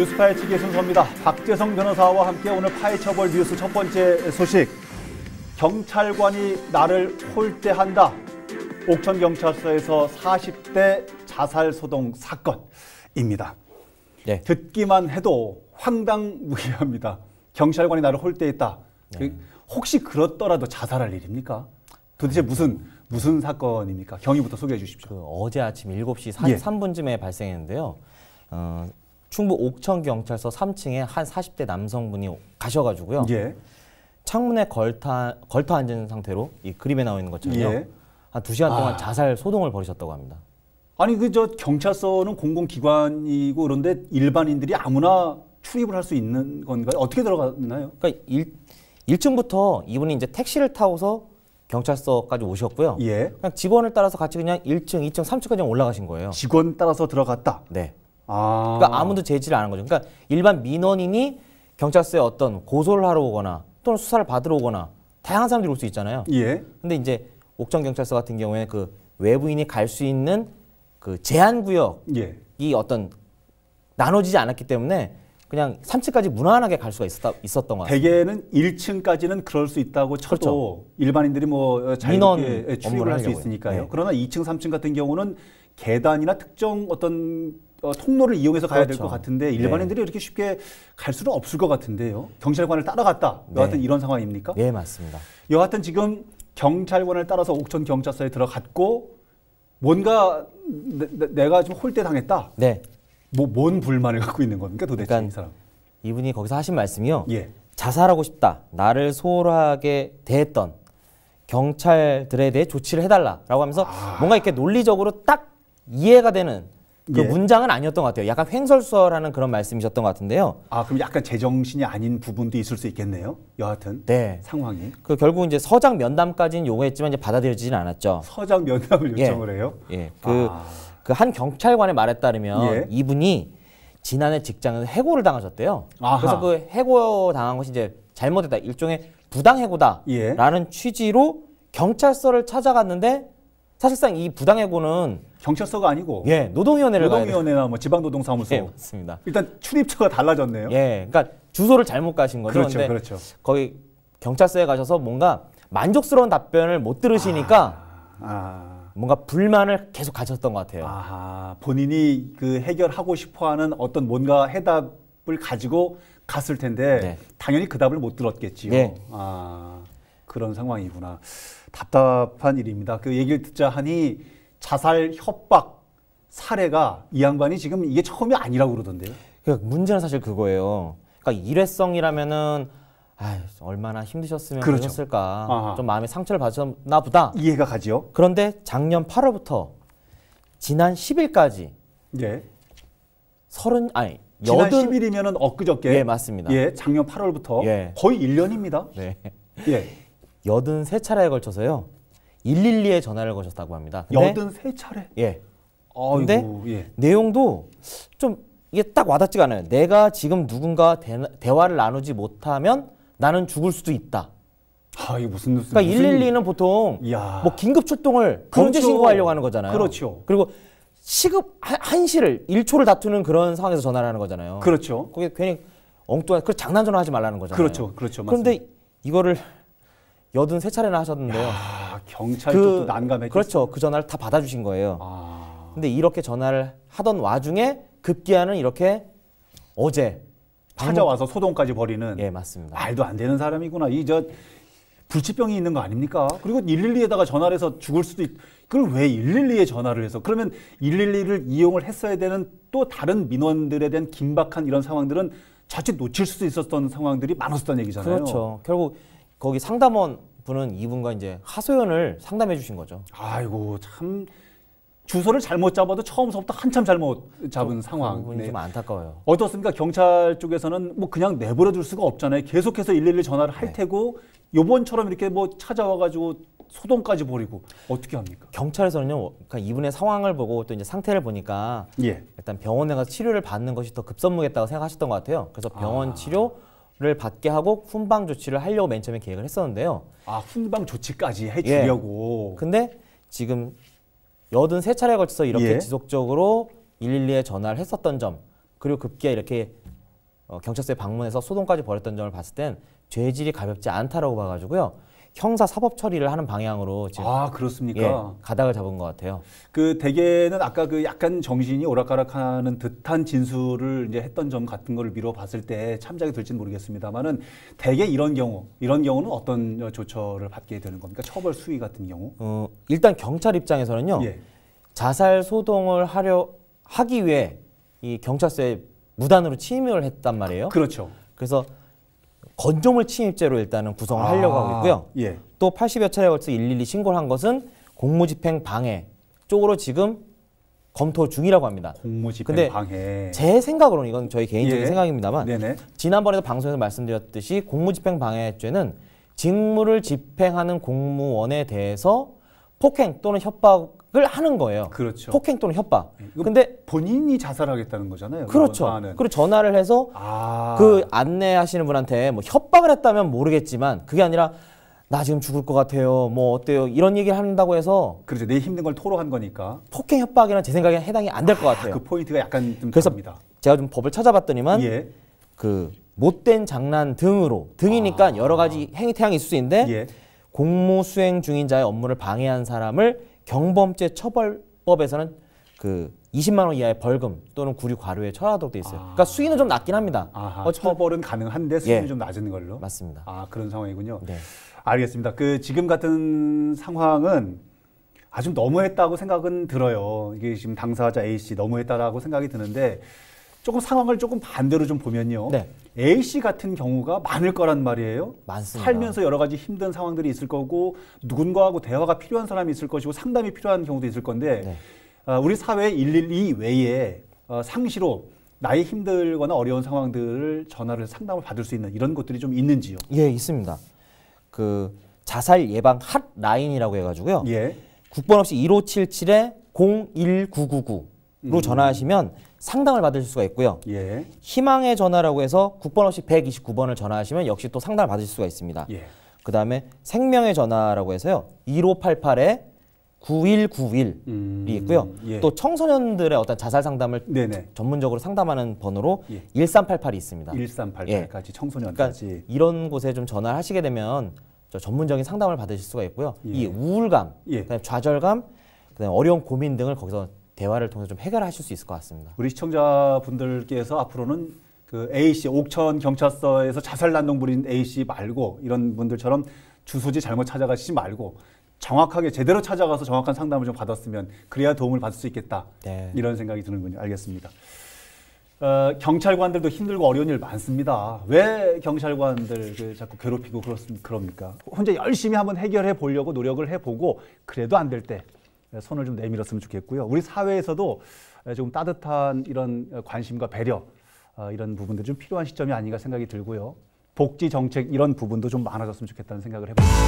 뉴스 파헤치기 순서입니다. 박재성 변호사와 함께 오늘 파헤쳐볼 뉴스 첫 번째 소식. 경찰관이 나를 홀대한다. 옥천경찰서에서 40대 자살소동 사건입니다. 네. 듣기만 해도 황당무계합니다. 경찰관이 나를 홀대했다. 네. 혹시 그렇더라도 자살할 일입니까? 도대체 무슨 사건입니까? 경위부터 소개해 주십시오. 어제 아침 7시 43분쯤에 발생했는데요. 충북 옥천경찰서 3층에 한 40대 남성분이 가셔가지고요. 예. 창문에 걸터 앉은 상태로 이 그림에 나와 있는 것처럼요. 예. 한 2시간 동안 자살 소동을 벌이셨다고 합니다. 아니 경찰서는 공공기관이고 그런데 일반인들이 아무나 출입을 할 수 있는 건가요? 어떻게 들어갔나요? 그러니까 1층부터 이분이 이제 택시를 타고서 경찰서까지 오셨고요. 예. 그냥 직원을 따라서 같이 그냥 1층, 2층, 3층까지 올라가신 거예요. 직원 따라서 들어갔다. 네. 아. 그러니까 아무도 제지를 안 한 거죠. 그러니까 일반 민원인이 경찰서에 어떤 고소를 하러 오거나 또는 수사를 받으러 오거나 다양한 사람들이 올 수 있잖아요. 예. 근데 이제 옥천경찰서 같은 경우에는 그 외부인이 갈 수 있는 그 제한 구역이 예. 어떤 나눠지지 않았기 때문에 그냥 3층까지 무난하게 갈 수가 있었던 것 같아요. 대개는 1층까지는 그럴 수 있다고 쳐도 그렇죠. 일반인들이 뭐 자유롭게 출입을 할 수 있으니까요. 네. 그러나 2층, 3층 같은 경우는 계단이나 특정 어떤 통로를 이용해서 가야 될 것 그렇죠. 같은데 일반인들이 네. 이렇게 쉽게 갈 수는 없을 것 같은데요. 경찰관을 따라갔다. 네. 여하튼 이런 상황입니까? 네, 맞습니다. 여하튼 지금 경찰관을 따라서 옥천경찰서에 들어갔고 뭔가 내가 좀 홀대당했다. 네. 뭔 불만을 갖고 있는 겁니까 도대체 그러니까 이 사람? 이분이 거기서 하신 말씀이요. 예. 자살하고 싶다. 나를 소홀하게 대했던 경찰들에 대해 조치를 해달라라고 하면서 뭔가 이렇게 논리적으로 딱 이해가 되는 그 예. 문장은 아니었던 것 같아요. 약간 횡설수설하는 그런 말씀이셨던 것 같은데요. 아, 그럼 약간 제정신이 아닌 부분도 있을 수 있겠네요. 여하튼 네. 상황이. 그 결국 이제 서장 면담까지는 요구했지만 이제 받아들여지지는 않았죠. 서장 면담을 요청을 해요? 예. 그 한 경찰관의 말에 따르면 예. 이분이 지난해 직장에서 해고를 당하셨대요. 아하. 그래서 그 해고 당한 것이 이제 잘못했다. 일종의 부당해고다라는 예. 취지로 경찰서를 찾아갔는데 사실상 이 부당해고는 경찰서가 아니고 노동위원회를 가야 돼요. 노동위원회나 뭐 지방노동사무소. 예, 맞습니다. 일단 출입처가 달라졌네요. 예, 그러니까 주소를 잘못 가신 거죠. 그렇죠, 근데 그렇죠. 거기 경찰서에 가셔서 뭔가 만족스러운 답변을 못 들으시니까 뭔가 불만을 계속 가졌던 것 같아요. 아하, 본인이 그 해결하고 싶어하는 어떤 뭔가 해답을 가지고 갔을 텐데 네. 당연히 그 답을 못 들었겠지요. 네. 아, 그런 상황이구나. 답답한 일입니다. 그 얘기를 듣자 하니 자살 협박 사례가 이 양반이 지금 이게 처음이 아니라고 그러던데요. 그러니까 문제는 사실 그거예요. 그러니까 일회성이라면은 얼마나 힘드셨으면 그렇죠. 그러셨을까. 아하. 좀 마음에 상처를 받으셨나 보다. 이해가 가지요. 그런데 작년 8월부터 지난 10일까지 예. 지난 10일이면은 엊그저께. 예, 맞습니다. 예, 작년 8월부터 예. 거의 1년입니다. 네. 예. 83차례에 걸쳐서요. 112에 전화를 거셨다고 합니다. 근데 83차례. 예. 근데 근데 예. 내용도 좀 이게 딱 와닿지가 않아요. 내가 지금 누군가 대화를 나누지 못하면 나는 죽을 수도 있다. 이게 무슨 그러니까 112는 보통 이야. 뭐 긴급 출동을 범죄 그렇죠. 신고하려고 하는 거잖아요. 그렇죠. 그리고 시급 한시를 1초를 다투는 그런 상황에서 전화를 하는 거잖아요. 그렇죠. 그게 괜히 엉뚱한 그 장난 전화하지 말라는 거잖아요. 그렇죠. 그렇죠. 그런데 맞습니다. 이거를 83차례나 하셨는데요. 경찰 쪽도 난감했죠. 그렇죠. 그 전화를 다 받아주신 거예요. 근데 이렇게 전화를 하던 와중에 급기야는 이렇게 어제 찾아와서 소동까지 벌이는. 예, 맞습니다. 말도 안 되는 사람이구나. 불치병이 있는 거 아닙니까? 그리고 112에다가 전화를 해서 죽을 수도 그걸 왜 112에 전화를 해서? 그러면 112를 이용을 했어야 되는 또 다른 민원들에 대한 긴박한 이런 상황들은 자칫 놓칠 수도 있었던 상황들이 많았었다는 얘기잖아요. 그렇죠. 결국 거기 상담원 분은 이분과 이제 하소연을 상담해 주신 거죠. 아이고, 참 주소를 잘못 잡아도 처음부터 한참 잘못 잡은 상황. 부분이 좀 안타까워요. 어떻습니까? 경찰 쪽에서는 뭐 그냥 내버려 둘 수가 없잖아요. 계속해서 112 전화를 할 테고 요번처럼 이렇게 뭐 찾아와가지고 소동까지 벌이고 어떻게 합니까? 경찰에서는요, 그러니까 이분의 상황을 보고 또 이제 상태를 보니까 일단 병원에 가서 치료를 받는 것이 더 급선무겠다고 생각하셨던 것 같아요. 그래서 병원 치료를 받게 하고 훈방 조치를 하려고 맨 처음에 계획을 했었는데요. 훈방 조치까지 해주려고. 근데 지금 83차례에 걸쳐서 이렇게 지속적으로 112에 전화를 했었던 점, 그리고 급기야 이렇게 경찰서에 방문해서 소동까지 벌였던 점을 봤을 땐 죄질이 가볍지 않다라고 봐가지고요. 형사 사법 처리를 하는 방향으로 지금 그렇습니까? 예, 가닥을 잡은 것 같아요. 그 대개는 아까 그 약간 정신이 오락가락하는 듯한 진술을 이제 했던 점 같은 거를 미뤄봤을 때 참작이 될지는 모르겠습니다만은 대개 이런 경우는 어떤 조처를 받게 되는 겁니까? 처벌 수위 같은 경우? 일단 경찰 입장에서는요. 예. 자살 소동을 하기 위해 이 경찰서에 무단으로 침입을 했단 말이에요. 그렇죠. 그래서 건조물 침입죄로 일단은 구성을 하려고 하고 있고요. 예. 또 80여 차례 걸쳐 112 신고를 한 것은 공무집행 방해 쪽으로 지금 검토 중이라고 합니다. 공무집행 방해. 제 생각으로는 이건 저희 개인적인 예. 생각입니다만 네네. 지난번에도 방송에서 말씀드렸듯이 공무집행 방해죄는 직무를 집행하는 공무원에 대해서 폭행 또는 협박을 하는 거예요. 그렇죠. 폭행 또는 협박. 근데 본인이 자살하겠다는 거잖아요. 그렇죠. 그리고 전화를 해서 그 안내하시는 분한테 뭐 협박을 했다면 모르겠지만 그게 아니라 나 지금 죽을 것 같아요. 뭐 어때요? 이런 얘기를 한다고 해서 그렇죠. 내 힘든 걸 토로한 거니까. 폭행 협박이란 제 생각에는 해당이 안 될 것 같아요. 그 포인트가 약간 좀 그래서 다릅니다. 제가 좀 법을 찾아봤더니만 예. 그 못된 장난 등이니까 여러 가지 행위 태양이 있을 수 있는데 예. 공무 수행 중인 자의 업무를 방해한 사람을 경범죄 처벌법에서는 그 20만 원 이하의 벌금 또는 구류 과료에 처하도록 돼 있어요. 그러니까 수위는 좀 낮긴 합니다. 처벌은 가능한데 수위는 좀 낮은 걸로. 맞습니다. 그런 상황이군요. 네. 알겠습니다. 그 지금 같은 상황은 아주 너무했다고 생각은 들어요. 이게 지금 당사자 A 씨 너무했다라고 생각이 드는데 조금 상황을 조금 반대로 좀 보면요. 네. A 씨 같은 경우가 많을 거란 말이에요. 많습니다. 살면서 여러 가지 힘든 상황들이 있을 거고 누군가하고 대화가 필요한 사람이 있을 것이고 상담이 필요한 경우도 있을 건데 우리 사회 112 외에 상시로 나의 힘들거나 어려운 상황들을 전화를 상담을 받을 수 있는 이런 곳들이 좀 있는지요? 예, 있습니다. 그 자살 예방 핫라인이라고 해가지고요. 예. 국번 없이 1577-01999로 전화하시면 상담을 받으실 수가 있고요. 예. 희망의 전화라고 해서 국번 없이 129번을 전화하시면 역시 또 상담을 받으실 수가 있습니다. 예. 그 다음에 생명의 전화라고 해서요. 1588-9191이 있고요. 예. 또 청소년들의 어떤 자살 상담을 전문적으로 상담하는 번호로 1388이 있습니다. 1388까지 청소년까지. 그러니까 이런 곳에 좀 전화를 하시게 되면 전문적인 상담을 받으실 수가 있고요. 이 우울감, 그다음에 좌절감, 그다음에 어려운 고민 등을 거기서 대화를 통해서 좀 해결하실 수 있을 것 같습니다. 우리 시청자분들께서 앞으로는 그 A 씨 옥천 경찰서에서 자살 난동 부린 A 씨 말고 이런 분들처럼 주소지 잘못 찾아가시지 말고 정확하게 제대로 찾아가서 정확한 상담을 좀 받았으면 그래야 도움을 받을 수 있겠다. 이런 생각이 드는군요. 알겠습니다. 경찰관들도 힘들고 어려운 일 많습니다. 왜 경찰관들 자꾸 괴롭히고 그럽니까? 혼자 열심히 한번 해결해 보려고 노력을 해보고 그래도 안 될 때 손을 좀 내밀었으면 좋겠고요. 우리 사회에서도 좀 따뜻한 이런 관심과 배려 이런 부분들이 좀 필요한 시점이 아닌가 생각이 들고요. 복지 정책 이런 부분도 좀 많아졌으면 좋겠다는 생각을 해봅니다.